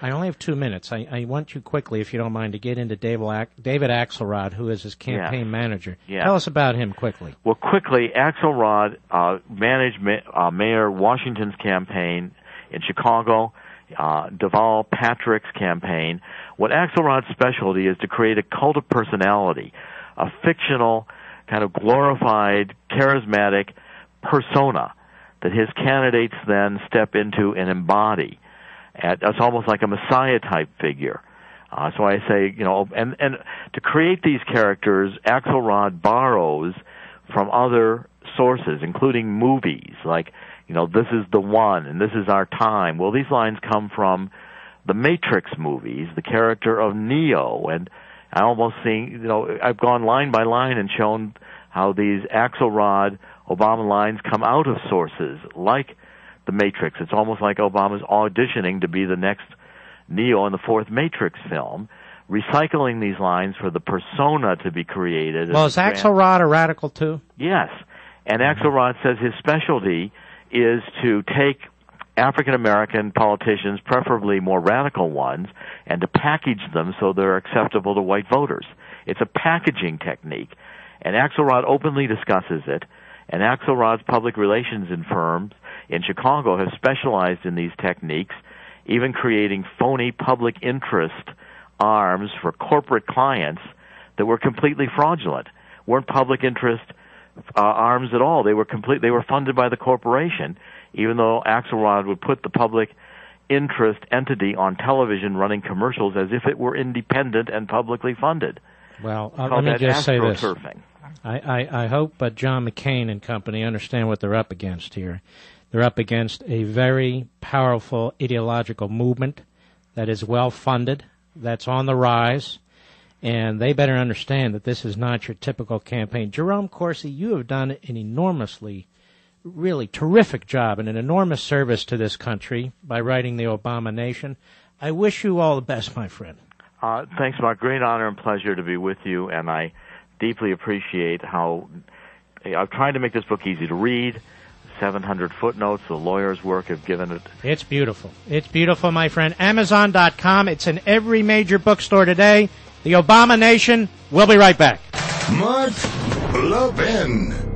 I only have 2 minutes. I want you quickly, if you don't mind, to get into David Axelrod, who is his campaign manager. Yeah. Tell us about him quickly. Well, quickly, Axelrod managed Mayor Washington's campaign in Chicago, Deval Patrick's campaign. What Axelrod's specialty is to create a cult of personality, a fictional, kind of glorified, charismatic persona that his candidates then step into and embody. It's almost like a Messiah-type figure. So I say, and to create these characters, Axelrod borrows from other sources, including movies, like, this is the one, and this is our time. Well, these lines come from the Matrix movies, the character of Neo, and I almost think, I've gone line by line and shown how these Axelrod Obama lines come out of sources like the Matrix. It's almost like Obama's auditioning to be the next Neo in the fourth Matrix film, recycling these lines for the persona to be created. Well, is Axelrod a radical too? Yes. And Axelrod says his specialty is to take African-American politicians, preferably more radical ones, and to package them so they're acceptable to white voters. It's a packaging technique. And Axelrod openly discusses it, and Axelrod's public relations firms in Chicago have specialized in these techniques, even creating phony public interest arms for corporate clients that were completely fraudulent, weren't public interest arms at all. They were funded by the corporation, even though Axelrod would put the public interest entity on television running commercials as if it were independent and publicly funded. Well, let me just say this. AstroTurfing. I hope John McCain and company understand what they're up against here. They're up against a very powerful ideological movement that is well-funded, that's on the rise, and they better understand that this is not your typical campaign. Jerome Corsi, you have done an enormously, really terrific job and an enormous service to this country by writing The Obama Nation. I wish you all the best, my friend. Thanks, Mark. Great honor and pleasure to be with you, and I deeply appreciate how I've tried to make this book easy to read. 700 footnotes. The lawyer's work have given it. It's beautiful. It's beautiful, my friend. Amazon.com. It's in every major bookstore today. The Obama Nation. We'll be right back. Mark Levin.